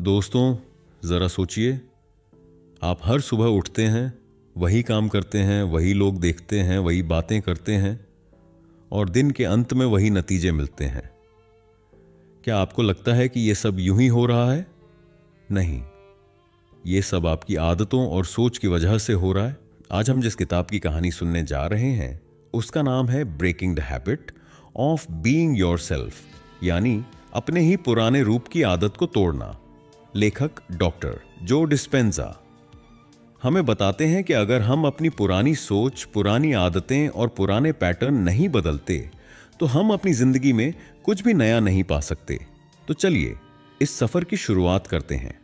दोस्तों, ज़रा सोचिए, आप हर सुबह उठते हैं, वही काम करते हैं, वही लोग देखते हैं, वही बातें करते हैं और दिन के अंत में वही नतीजे मिलते हैं। क्या आपको लगता है कि यह सब यूं ही हो रहा है? नहीं, ये सब आपकी आदतों और सोच की वजह से हो रहा है। आज हम जिस किताब की कहानी सुनने जा रहे हैं उसका नाम है breaking the habit of being yourself, यानी अपने ही पुराने रूप की आदत को तोड़ना। लेखक डॉक्टर जो डिस्पेंजा हमें बताते हैं कि अगर हम अपनी पुरानी सोच, पुरानी आदतें और पुराने पैटर्न नहीं बदलते तो हम अपनी जिंदगी में कुछ भी नया नहीं पा सकते। तो चलिए इस सफर की शुरुआत करते हैं।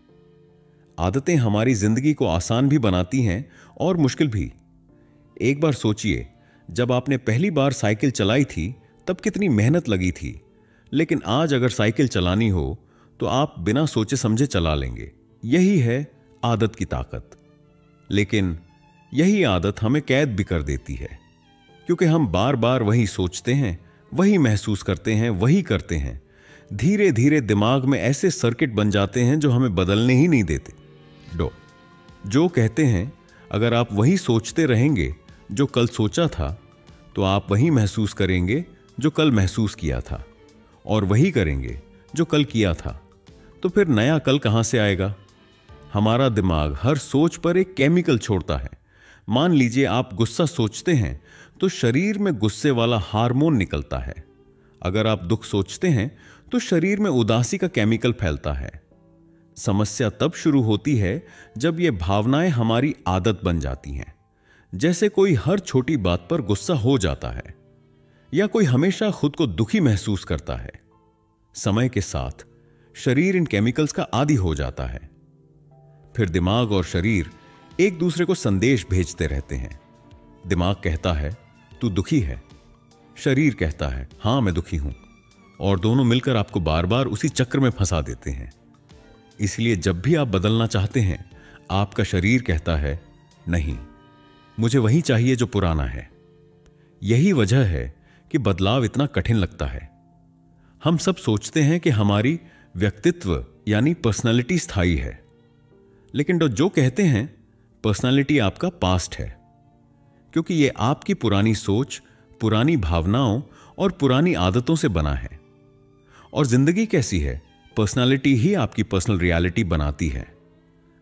आदतें हमारी जिंदगी को आसान भी बनाती हैं और मुश्किल भी। एक बार सोचिए, जब आपने पहली बार साइकिल चलाई थी तब कितनी मेहनत लगी थी, लेकिन आज अगर साइकिल चलानी हो तो आप बिना सोचे समझे चला लेंगे। यही है आदत की ताकत। लेकिन यही आदत हमें कैद भी कर देती है, क्योंकि हम बार बार वही सोचते हैं, वही महसूस करते हैं, वही करते हैं। धीरे धीरे दिमाग में ऐसे सर्किट बन जाते हैं जो हमें बदलने ही नहीं देते। जो कहते हैं, अगर आप वही सोचते रहेंगे जो कल सोचा था तो आप वही महसूस करेंगे जो कल महसूस किया था, और वही करेंगे जो कल किया था। तो फिर नया कल कहां से आएगा? हमारा दिमाग हर सोच पर एक केमिकल छोड़ता है। मान लीजिए आप गुस्सा सोचते हैं तो शरीर में गुस्से वाला हार्मोन निकलता है। अगर आप दुख सोचते हैं तो शरीर में उदासी का केमिकल फैलता है। समस्या तब शुरू होती है जब ये भावनाएं हमारी आदत बन जाती हैं। जैसे कोई हर छोटी बात पर गुस्सा हो जाता है, या कोई हमेशा खुद को दुखी महसूस करता है। समय के साथ शरीर इन केमिकल्स का आदी हो जाता है। फिर दिमाग और शरीर एक दूसरे को संदेश भेजते रहते हैं। दिमाग कहता है तू दुखी है, शरीर कहता है हां मैं दुखी हूं, और दोनों मिलकर आपको बार बार उसी चक्र में फंसा देते हैं। इसलिए जब भी आप बदलना चाहते हैं, आपका शरीर कहता है नहीं, मुझे वही चाहिए जो पुराना है। यही वजह है कि बदलाव इतना कठिन लगता है। हम सब सोचते हैं कि हमारी व्यक्तित्व यानी पर्सनालिटी स्थायी है, लेकिन जो कहते हैं पर्सनालिटी आपका पास्ट है, क्योंकि यह आपकी पुरानी सोच, पुरानी भावनाओं और पुरानी आदतों से बना है। और जिंदगी कैसी है? पर्सनालिटी ही आपकी पर्सनल रियलिटी बनाती है।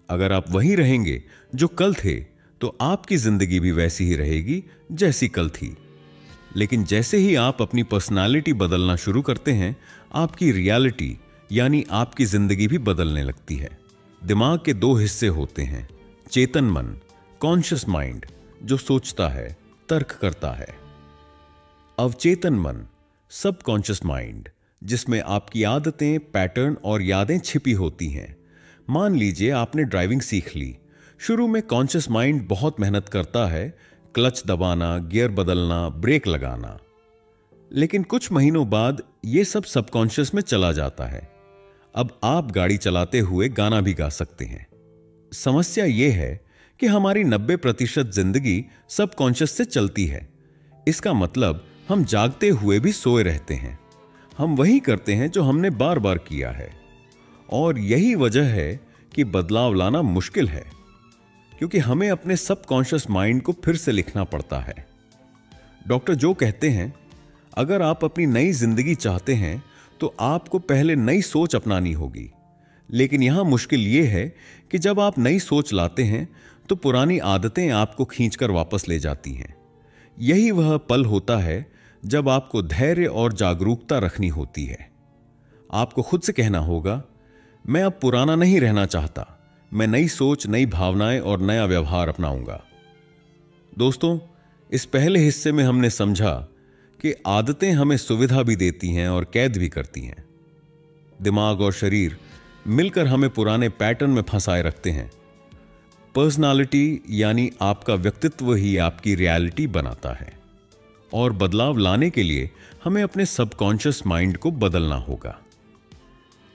अगर आप वही रहेंगे जो कल थे तो आपकी जिंदगी भी वैसी ही रहेगी जैसी कल थी। लेकिन जैसे ही आप अपनी पर्सनालिटी बदलना शुरू करते हैं, आपकी रियलिटी यानी आपकी जिंदगी भी बदलने लगती है। दिमाग के दो हिस्से होते हैं, चेतन मन, कॉन्शियस माइंड, जो सोचता है, तर्क करता है। अवचेतन मन, सबकॉन्शियस माइंड, जिसमें आपकी आदतें, पैटर्न और यादें छिपी होती हैं। मान लीजिए आपने ड्राइविंग सीख ली। शुरू में कॉन्शियस माइंड बहुत मेहनत करता है, क्लच दबाना, गियर बदलना, ब्रेक लगाना। लेकिन कुछ महीनों बाद यह सब सबकॉन्शियस में चला जाता है। अब आप गाड़ी चलाते हुए गाना भी गा सकते हैं। समस्या यह है कि हमारी 90% जिंदगी सबकॉन्शियस से चलती है। इसका मतलब हम जागते हुए भी सोए रहते हैं। हम वही करते हैं जो हमने बार बार किया है। और यही वजह है कि बदलाव लाना मुश्किल है, क्योंकि हमें अपने सबकॉन्शियस माइंड को फिर से लिखना पड़ता है। डॉक्टर जो कहते हैं, अगर आप अपनी नई जिंदगी चाहते हैं तो आपको पहले नई सोच अपनानी होगी। लेकिन यहां मुश्किल यह है कि जब आप नई सोच लाते हैं तो पुरानी आदतें आपको खींचकर वापस ले जाती हैं। यही वह पल होता है जब आपको धैर्य और जागरूकता रखनी होती है। आपको खुद से कहना होगा, मैं अब पुराना नहीं रहना चाहता, मैं नई सोच, नई भावनाएं और नया व्यवहार अपनाऊंगा। दोस्तों, इस पहले हिस्से में हमने समझा कि आदतें हमें सुविधा भी देती हैं और कैद भी करती हैं। दिमाग और शरीर मिलकर हमें पुराने पैटर्न में फंसाए रखते हैं। पर्सनालिटी यानी आपका व्यक्तित्व ही आपकी रियलिटी बनाता है, और बदलाव लाने के लिए हमें अपने सबकॉन्शियस माइंड को बदलना होगा।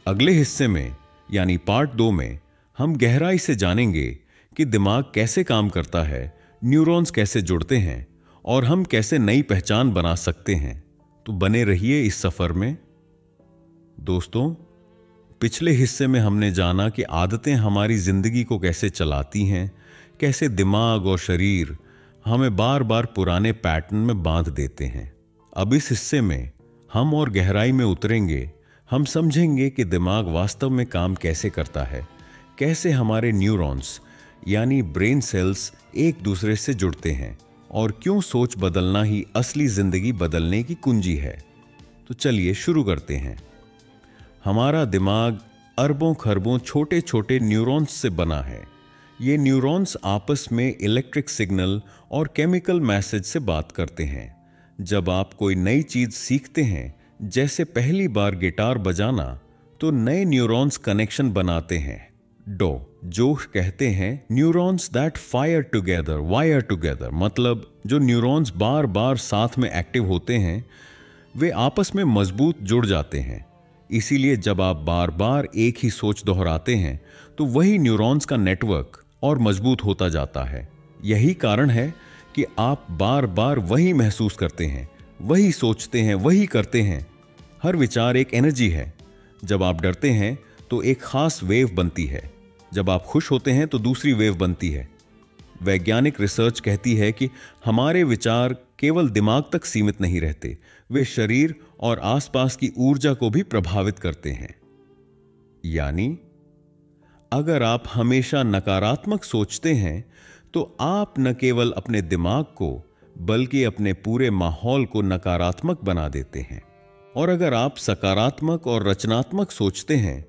अगले हिस्से में यानी पार्ट 2 में हम गहराई से जानेंगे कि दिमाग कैसे काम करता है, न्यूरॉन्स कैसे जुड़ते हैं और हम कैसे नई पहचान बना सकते हैं। तो बने रहिए इस सफर में। दोस्तों, पिछले हिस्से में हमने जाना कि आदतें हमारी जिंदगी को कैसे चलाती हैं, कैसे दिमाग और शरीर हमें बार बार पुराने पैटर्न में बांध देते हैं। अब इस हिस्से में हम और गहराई में उतरेंगे। हम समझेंगे कि दिमाग वास्तव में काम कैसे करता है, कैसे हमारे न्यूरॉन्स यानी ब्रेन सेल्स एक दूसरे से जुड़ते हैं और क्यों सोच बदलना ही असली जिंदगी बदलने की कुंजी है। तो चलिए शुरू करते हैं। हमारा दिमाग अरबों खरबों छोटे छोटे न्यूरॉन्स से बना है। ये न्यूरॉन्स आपस में इलेक्ट्रिक सिग्नल और केमिकल मैसेज से बात करते हैं। जब आप कोई नई चीज सीखते हैं, जैसे पहली बार गिटार बजाना, तो नए न्यूरॉन्स कनेक्शन बनाते हैं, जो कहते हैं neurons that fire together wire together. मतलब जो न्यूरॉन्स बार बार साथ में एक्टिव होते हैं वे आपस में मजबूत जुड़ जाते हैं। इसीलिए जब आप बार बार एक ही सोच दोहराते हैं तो वही न्यूरॉन्स का नेटवर्क और मजबूत होता जाता है। यही कारण है कि आप बार बार वही महसूस करते हैं, वही सोचते हैं, वही करते हैं। हर विचार एक एनर्जी है। जब आप डरते हैं तो एक खास वेव बनती है, जब आप खुश होते हैं तो दूसरी वेव बनती है। वैज्ञानिक रिसर्च कहती है कि हमारे विचार केवल दिमाग तक सीमित नहीं रहते, वे शरीर और आसपास की ऊर्जा को भी प्रभावित करते हैं। यानी अगर आप हमेशा नकारात्मक सोचते हैं तो आप न केवल अपने दिमाग को बल्कि अपने पूरे माहौल को नकारात्मक बना देते हैं। और अगर आप सकारात्मक और रचनात्मक सोचते हैं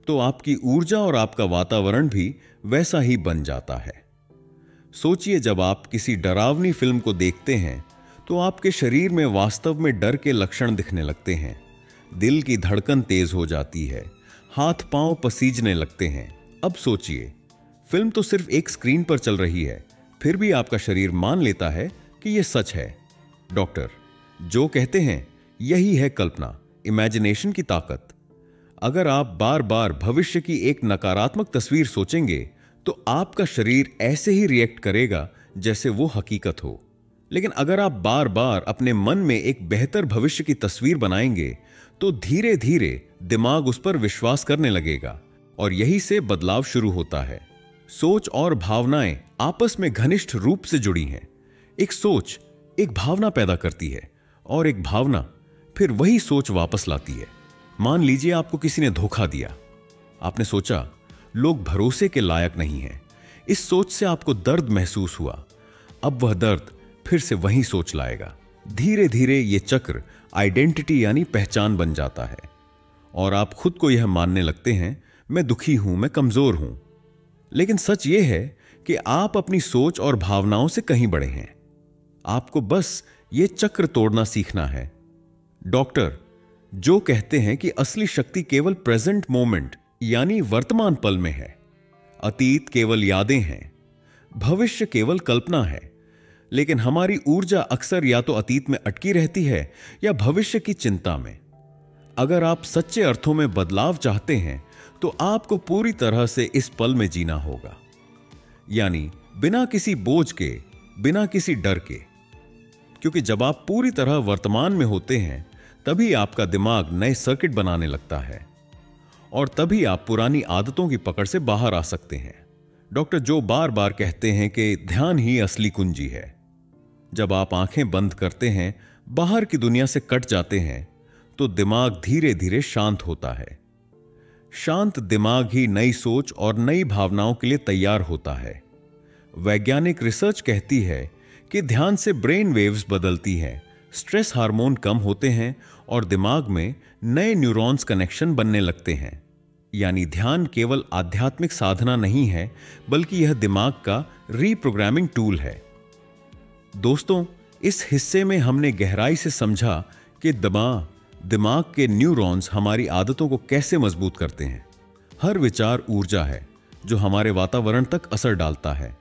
तो आपकी ऊर्जा और आपका वातावरण भी वैसा ही बन जाता है। सोचिए, जब आप किसी डरावनी फिल्म को देखते हैं तो आपके शरीर में वास्तव में डर के लक्षण दिखने लगते हैं। दिल की धड़कन तेज हो जाती है, हाथ पांव पसीजने लगते हैं। अब सोचिए, फिल्म तो सिर्फ एक स्क्रीन पर चल रही है, फिर भी आपका शरीर मान लेता है कि यह सच है। डॉक्टर जो कहते हैं यही है कल्पना, इमेजिनेशन की ताकत। अगर आप बार बार भविष्य की एक नकारात्मक तस्वीर सोचेंगे तो आपका शरीर ऐसे ही रिएक्ट करेगा जैसे वो हकीकत हो। लेकिन अगर आप बार बार अपने मन में एक बेहतर भविष्य की तस्वीर बनाएंगे तो धीरे धीरे दिमाग उस पर विश्वास करने लगेगा और यही से बदलाव शुरू होता है। सोच और भावनाएं आपस में घनिष्ठ रूप से जुड़ी हैं। एक सोच एक भावना पैदा करती है और एक भावना फिर वही सोच वापस लाती है। मान लीजिए आपको किसी ने धोखा दिया। आपने सोचा लोग भरोसे के लायक नहीं हैं। इस सोच से आपको दर्द महसूस हुआ। अब वह दर्द फिर से वही सोच लाएगा। धीरे धीरे यह चक्र आइडेंटिटी यानी पहचान बन जाता है और आप खुद को यह मानने लगते हैं, मैं दुखी हूं, मैं कमजोर हूं। लेकिन सच यह है कि आप अपनी सोच और भावनाओं से कहीं बड़े हैं। आपको बस यह चक्र तोड़ना सीखना है। डॉक्टर जो कहते हैं कि असली शक्ति केवल प्रेजेंट मोमेंट यानी वर्तमान पल में है। अतीत केवल यादें हैं, भविष्य केवल कल्पना है। लेकिन हमारी ऊर्जा अक्सर या तो अतीत में अटकी रहती है या भविष्य की चिंता में। अगर आप सच्चे अर्थों में बदलाव चाहते हैं तो आपको पूरी तरह से इस पल में जीना होगा, यानी बिना किसी बोझ के, बिना किसी डर के। क्योंकि जब आप पूरी तरह वर्तमान में होते हैं तभी आपका दिमाग नए सर्किट बनाने लगता है और तभी आप पुरानी आदतों की पकड़ से बाहर आ सकते हैं। डॉक्टर जो बार बार कहते हैं कि ध्यान ही असली कुंजी है। जब आप आंखें बंद करते हैं, बाहर की दुनिया से कट जाते हैं, तो दिमाग धीरे धीरे शांत होता है। शांत दिमाग ही नई सोच और नई भावनाओं के लिए तैयार होता है। वैज्ञानिक रिसर्च कहती है कि ध्यान से ब्रेन वेव्स बदलती हैं, स्ट्रेस हार्मोन कम होते हैं और दिमाग में नए न्यूरॉन्स कनेक्शन बनने लगते हैं। यानी ध्यान केवल आध्यात्मिक साधना नहीं है, बल्कि यह दिमाग का रीप्रोग्रामिंग टूल है। दोस्तों, इस हिस्से में हमने गहराई से समझा कि दिमाग के न्यूरॉन्स हमारी आदतों को कैसे मजबूत करते हैं। हर विचार ऊर्जा है जो हमारे वातावरण तक असर डालता है।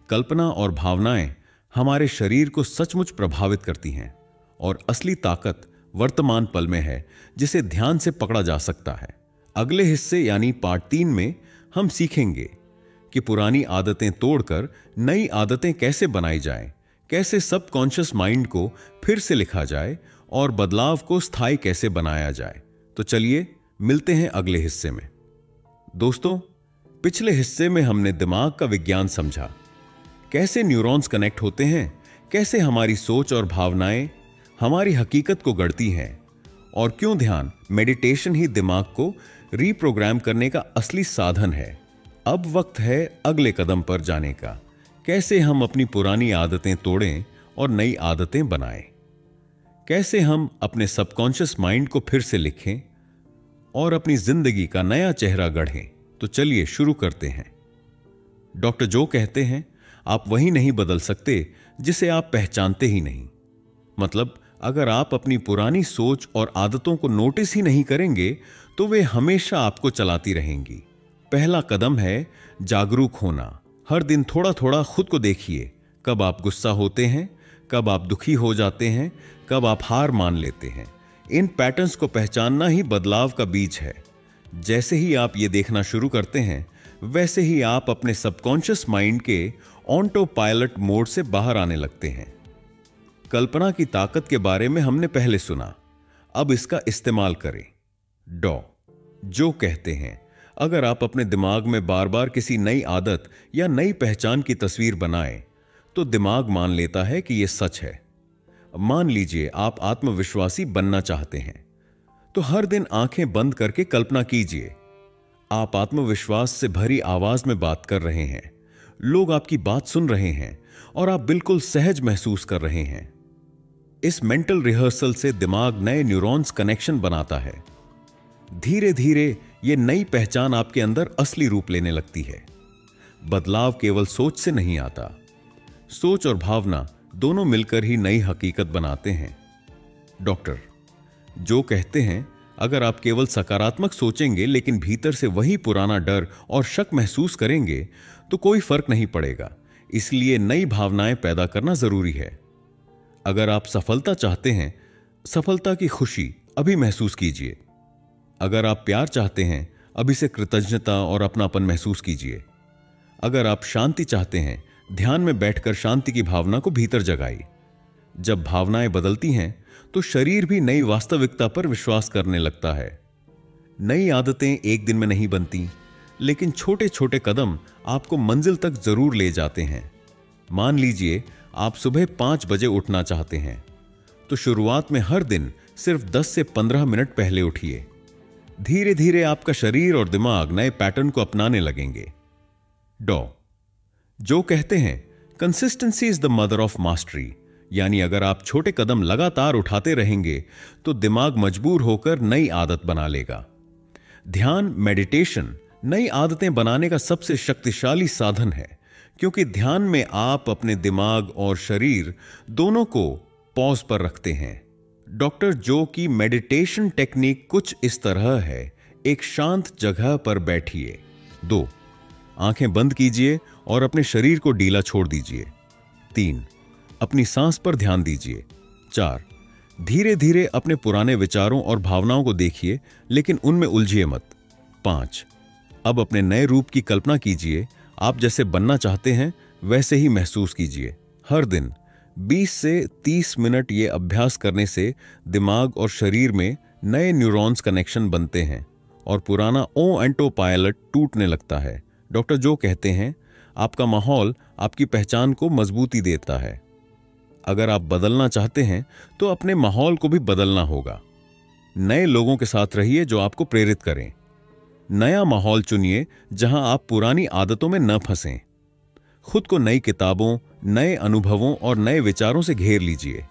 कल्पना और भावनाएं हमारे शरीर को सचमुच प्रभावित करती हैं और असली ताकत वर्तमान पल में है, जिसे ध्यान से पकड़ा जा सकता है। अगले हिस्से यानी पार्ट 3 में हम सीखेंगे कि पुरानी आदतें तोड़कर नई आदतें कैसे बनाई जाएं, कैसे सबकॉन्शियस माइंड को फिर से लिखा जाए और बदलाव को स्थायी कैसे बनाया जाए। तो चलिए मिलते हैं अगले हिस्से में। दोस्तों, पिछले हिस्से में हमने दिमाग का विज्ञान समझा, कैसे न्यूरॉन्स कनेक्ट होते हैं, कैसे हमारी सोच और भावनाएं हमारी हकीकत को गढ़ती हैं, और क्यों ध्यान मेडिटेशन ही दिमाग को रीप्रोग्राम करने का असली साधन है। अब वक्त है अगले कदम पर जाने का, कैसे हम अपनी पुरानी आदतें तोड़ें और नई आदतें बनाएं, कैसे हम अपने सबकॉन्शियस माइंड को फिर से लिखें और अपनी जिंदगी का नया चेहरा गढ़ें। तो चलिए शुरू करते हैं। डॉक्टर जो कहते हैं, आप वही नहीं बदल सकते जिसे आप पहचानते ही नहीं। मतलब, अगर आप अपनी पुरानी सोच और आदतों को नोटिस ही नहीं करेंगे तो वे हमेशा आपको चलाती रहेंगी। पहला कदम है जागरूक होना। हर दिन थोड़ा थोड़ा खुद को देखिए, कब आप गुस्सा होते हैं, कब आप दुखी हो जाते हैं, कब आप हार मान लेते हैं। इन पैटर्न्स को पहचानना ही बदलाव का बीज है। जैसे ही आप ये देखना शुरू करते हैं, वैसे ही आप अपने सबकॉन्शियस माइंड के ऑटो पायलट मोड से बाहर आने लगते हैं। कल्पना की ताकत के बारे में हमने पहले सुना, अब इसका इस्तेमाल करें। जो कहते हैं, अगर आप अपने दिमाग में बार बार किसी नई आदत या नई पहचान की तस्वीर बनाएं, तो दिमाग मान लेता है कि यह सच है। मान लीजिए आप आत्मविश्वासी बनना चाहते हैं, तो हर दिन आंखें बंद करके कल्पना कीजिए, आप आत्मविश्वास से भरी आवाज में बात कर रहे हैं, लोग आपकी बात सुन रहे हैं और आप बिल्कुल सहज महसूस कर रहे हैं। इस मेंटल रिहर्सल से दिमाग नए न्यूरॉन्स कनेक्शन बनाता है। धीरे धीरे यह नई पहचान आपके अंदर असली रूप लेने लगती है। बदलाव केवल सोच से नहीं आता, सोच और भावना दोनों मिलकर ही नई हकीकत बनाते हैं। डॉक्टर जो कहते हैं, अगर आप केवल सकारात्मक सोचेंगे लेकिन भीतर से वही पुराना डर और शक महसूस करेंगे तो कोई फर्क नहीं पड़ेगा। इसलिए नई भावनाएं पैदा करना जरूरी है। अगर आप सफलता चाहते हैं, सफलता की खुशी अभी महसूस कीजिए। अगर आप प्यार चाहते हैं, अभी से कृतज्ञता और अपनापन महसूस कीजिए। अगर आप शांति चाहते हैं, ध्यान में बैठकर शांति की भावना को भीतर जगाइए। जब भावनाएं बदलती हैं तो शरीर भी नई वास्तविकता पर विश्वास करने लगता है। नई आदतें एक दिन में नहीं बनती, लेकिन छोटे छोटे कदम आपको मंजिल तक जरूर ले जाते हैं। मान लीजिए आप सुबह 5 बजे उठना चाहते हैं, तो शुरुआत में हर दिन सिर्फ 10 से 15 मिनट पहले उठिए। धीरे धीरे आपका शरीर और दिमाग नए पैटर्न को अपनाने लगेंगे। जो कहते हैं, consistency is the mother of mastery. यानी अगर आप छोटे कदम लगातार उठाते रहेंगे तो दिमाग मजबूर होकर नई आदत बना लेगा। ध्यान मेडिटेशन नई आदतें बनाने का सबसे शक्तिशाली साधन है, क्योंकि ध्यान में आप अपने दिमाग और शरीर दोनों को पॉज पर रखते हैं। डॉक्टर जो की मेडिटेशन टेक्निक कुछ इस तरह है। एक शांत जगह पर बैठिए। 2 आंखें बंद कीजिए और अपने शरीर को ढीला छोड़ दीजिए। 3 अपनी सांस पर ध्यान दीजिए। 4 धीरे धीरे अपने पुराने विचारों और भावनाओं को देखिए, लेकिन उनमें उलझिए मत। 5 अब अपने नए रूप की कल्पना कीजिए। आप जैसे बनना चाहते हैं वैसे ही महसूस कीजिए। हर दिन 20 से 30 मिनट ये अभ्यास करने से दिमाग और शरीर में नए न्यूरॉन्स कनेक्शन बनते हैं और पुराना ऑटो पायलट टूटने लगता है। डॉक्टर जो कहते हैं, आपका माहौल आपकी पहचान को मजबूती देता है। अगर आप बदलना चाहते हैं तो अपने माहौल को भी बदलना होगा। नए लोगों के साथ रहिए जो आपको प्रेरित करें। नया माहौल चुनिए जहां आप पुरानी आदतों में न फंसें। खुद को नई किताबों, नए अनुभवों और नए विचारों से घेर लीजिए।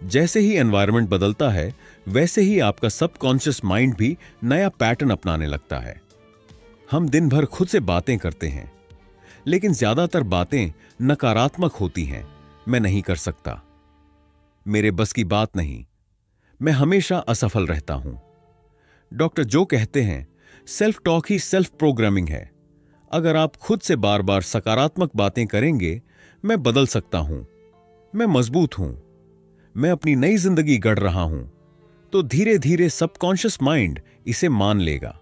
जैसे ही एनवायरनमेंट बदलता है, वैसे ही आपका सबकॉन्शियस माइंड भी नया पैटर्न अपनाने लगता है। हम दिन भर खुद से बातें करते हैं, लेकिन ज्यादातर बातें नकारात्मक होती हैं। मैं नहीं कर सकता, मेरे बस की बात नहीं, मैं हमेशा असफल रहता हूं। डॉक्टर जो कहते हैं, सेल्फ टॉक ही सेल्फ प्रोग्रामिंग है। अगर आप खुद से बार बार सकारात्मक बातें करेंगे, मैं बदल सकता हूं, मैं मजबूत हूं, मैं अपनी नई जिंदगी गढ़ रहा हूं, तो धीरे धीरे सबकॉन्शियस माइंड इसे मान लेगा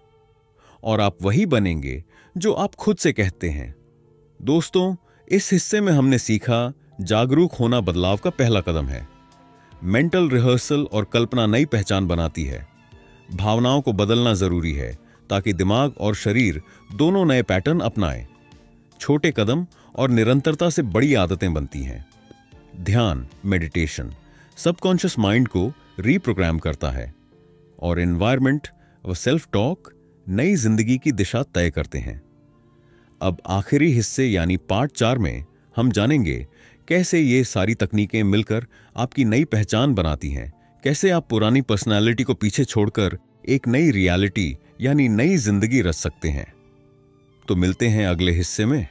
और आप वही बनेंगे जो आप खुद से कहते हैं। दोस्तों, इस हिस्से में हमने सीखा, जागरूक होना बदलाव का पहला कदम है। मेंटल रिहर्सल और कल्पना नई पहचान बनाती है। भावनाओं को बदलना जरूरी है ताकि दिमाग और शरीर दोनों नए पैटर्न अपनाएं। छोटे कदम और निरंतरता से बड़ी आदतें बनती हैं। ध्यान, मेडिटेशन सबकॉन्शियस माइंड को रीप्रोग्राम करता है और एनवायरनमेंट व सेल्फ टॉक नई जिंदगी की दिशा तय करते हैं। अब आखिरी हिस्से यानी पार्ट 4 में हम जानेंगे कैसे ये सारी तकनीकें मिलकर आपकी नई पहचान बनाती हैं, कैसे आप पुरानी पर्सनालिटी को पीछे छोड़कर एक नई रियलिटी यानी नई जिंदगी रच सकते हैं। तो मिलते हैं अगले हिस्से में।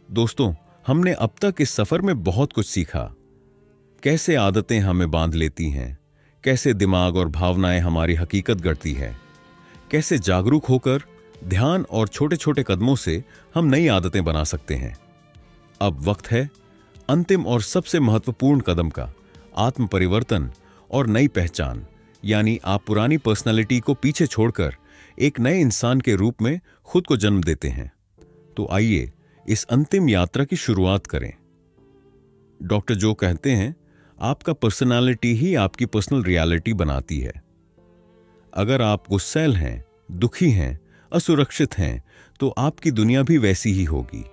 दोस्तों, हमने अब तक इस सफर में बहुत कुछ सीखा। कैसे आदतें हमें बांध लेती हैं, कैसे दिमाग और भावनाएं हमारी हकीकत गढ़ती है, कैसे जागरूक होकर ध्यान और छोटे छोटे कदमों से हम नई आदतें बना सकते हैं। अब वक्त है अंतिम और सबसे महत्वपूर्ण कदम का, आत्म परिवर्तन और नई पहचान, यानी आप पुरानी पर्सनालिटी को पीछे छोड़कर एक नए इंसान के रूप में खुद को जन्म देते हैं। तो आइए इस अंतिम यात्रा की शुरुआत करें। डॉक्टर जो कहते हैं, आपका पर्सनालिटी ही आपकी पर्सनल रियलिटी बनाती है। अगर आप गुस्सैल हैं, दुखी हैं, असुरक्षित हैं, तो आपकी दुनिया भी वैसी ही होगी।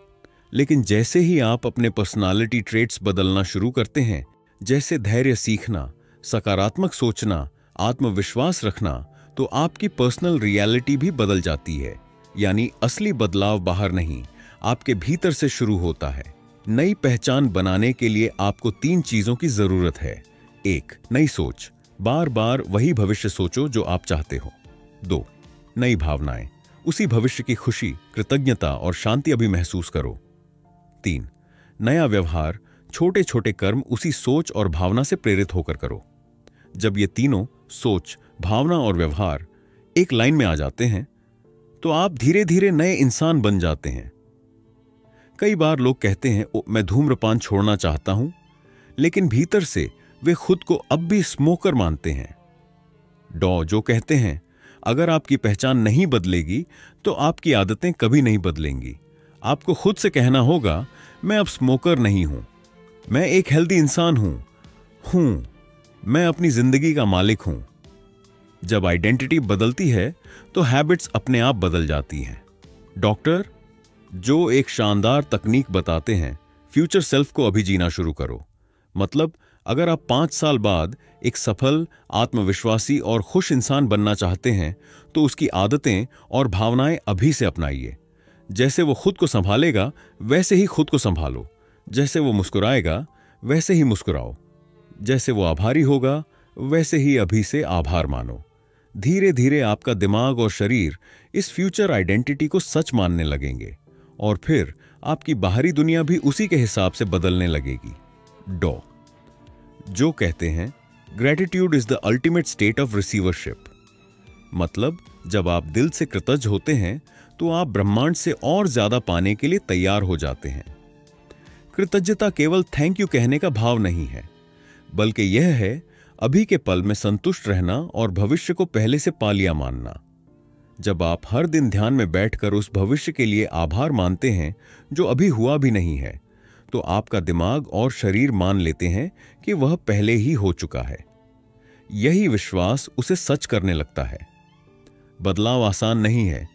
लेकिन जैसे ही आप अपने पर्सनालिटी ट्रेट्स बदलना शुरू करते हैं, जैसे धैर्य सीखना, सकारात्मक सोचना, आत्मविश्वास रखना, तो आपकी पर्सनल रियलिटी भी बदल जाती है। यानी असली बदलाव बाहर नहीं, आपके भीतर से शुरू होता है। नई पहचान बनाने के लिए आपको 3 चीजों की जरूरत है। 1. नई सोच, बार बार वही भविष्य सोचो जो आप चाहते हो। 2. नई भावनाएं, उसी भविष्य की खुशी, कृतज्ञता और शांति अभी महसूस करो। 3. नया व्यवहार, छोटे छोटे कर्म उसी सोच और भावना से प्रेरित होकर करो। जब ये तीनों, सोच, भावना और व्यवहार, एक लाइन में आ जाते हैं, तो आप धीरे धीरे नए इंसान बन जाते हैं। कई बार लोग कहते हैं, मैं धूम्रपान छोड़ना चाहता हूं, लेकिन भीतर से वे खुद को अब भी स्मोकर मानते हैं। डॉ जो कहते हैं, अगर आपकी पहचान नहीं बदलेगी तो आपकी आदतें कभी नहीं बदलेंगी। आपको खुद से कहना होगा, मैं अब स्मोकर नहीं हूं, मैं एक हेल्दी इंसान हूं, मैं अपनी जिंदगी का मालिक हूं। जब आइडेंटिटी बदलती है तो हैबिट्स अपने आप बदल जाती हैं। डॉक्टर जो एक शानदार तकनीक बताते हैं, फ्यूचर सेल्फ को अभी जीना शुरू करो। मतलब अगर आप 5 साल बाद एक सफल, आत्मविश्वासी और खुश इंसान बनना चाहते हैं, तो उसकी आदतें और भावनाएं अभी से अपनाइए। जैसे वो खुद को संभालेगा, वैसे ही खुद को संभालो। जैसे वो मुस्कुराएगा, वैसे ही मुस्कुराओ। जैसे वो आभारी होगा, वैसे ही अभी से आभार मानो। धीरे धीरे आपका दिमाग और शरीर इस फ्यूचर आइडेंटिटी को सच मानने लगेंगे और फिर आपकी बाहरी दुनिया भी उसी के हिसाब से बदलने लगेगी। डॉ जो कहते हैं, gratitude is the ultimate state of receivership. मतलब जब आप दिल से कृतज्ञ होते हैं तो आप ब्रह्मांड से और ज्यादा पाने के लिए तैयार हो जाते हैं। कृतज्ञता केवल थैंक यू कहने का भाव नहीं है, बल्कि यह है अभी के पल में संतुष्ट रहना और भविष्य को पहले से पा लिया मानना। जब आप हर दिन ध्यान में बैठकर उस भविष्य के लिए आभार मानते हैं जो अभी हुआ भी नहीं है, तो आपका दिमाग और शरीर मान लेते हैं कि वह पहले ही हो चुका है। यही विश्वास उसे सच करने लगता है। बदलाव आसान नहीं है।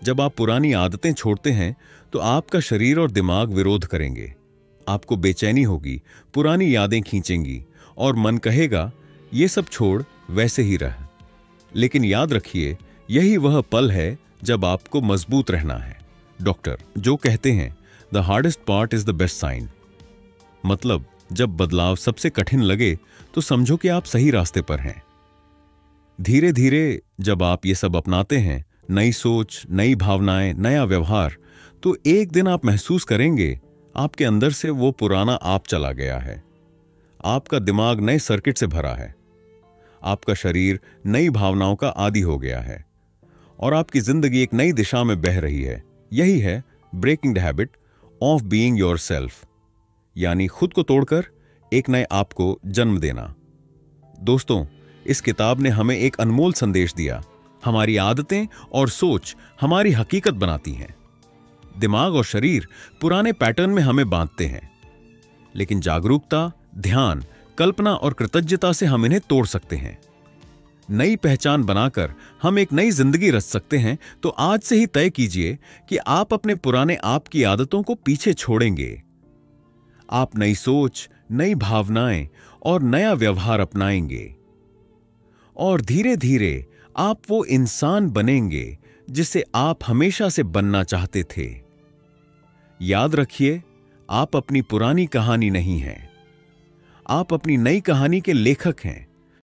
जब आप पुरानी आदतें छोड़ते हैं तो आपका शरीर और दिमाग विरोध करेंगे। आपको बेचैनी होगी, पुरानी यादें खींचेंगी और मन कहेगा, ये सब छोड़, वैसे ही रह। लेकिन याद रखिए, यही वह पल है जब आपको मजबूत रहना है। डॉक्टर जो कहते हैं, the hardest part is the best sign. मतलब जब बदलाव सबसे कठिन लगे तो समझो कि आप सही रास्ते पर हैं। धीरे धीरे जब आप ये सब अपनाते हैं, नई सोच, नई भावनाएं, नया व्यवहार, तो एक दिन आप महसूस करेंगे आपके अंदर से वो पुराना आप चला गया है। आपका दिमाग नए सर्किट से भरा है, आपका शरीर नई भावनाओं का आदी हो गया है और आपकी जिंदगी एक नई दिशा में बह रही है। यही है breaking the habit of being yourself, यानी खुद को तोड़कर एक नए आप को जन्म देना। दोस्तों, इस किताब ने हमें एक अनमोल संदेश दिया। हमारी आदतें और सोच हमारी हकीकत बनाती हैं। दिमाग और शरीर पुराने पैटर्न में हमें बांधते हैं, लेकिन जागरूकता, ध्यान, कल्पना और कृतज्ञता से हम इन्हें तोड़ सकते हैं। नई पहचान बनाकर हम एक नई जिंदगी रच सकते हैं, तो आज से ही तय कीजिए कि आप अपने पुराने आप की आदतों को पीछे छोड़ेंगे। आप नई सोच, नई भावनाएं और नया व्यवहार अपनाएंगे और धीरे धीरे आप वो इंसान बनेंगे जिसे आप हमेशा से बनना चाहते थे। याद रखिए, आप अपनी पुरानी कहानी नहीं हैं, आप अपनी नई कहानी के लेखक हैं।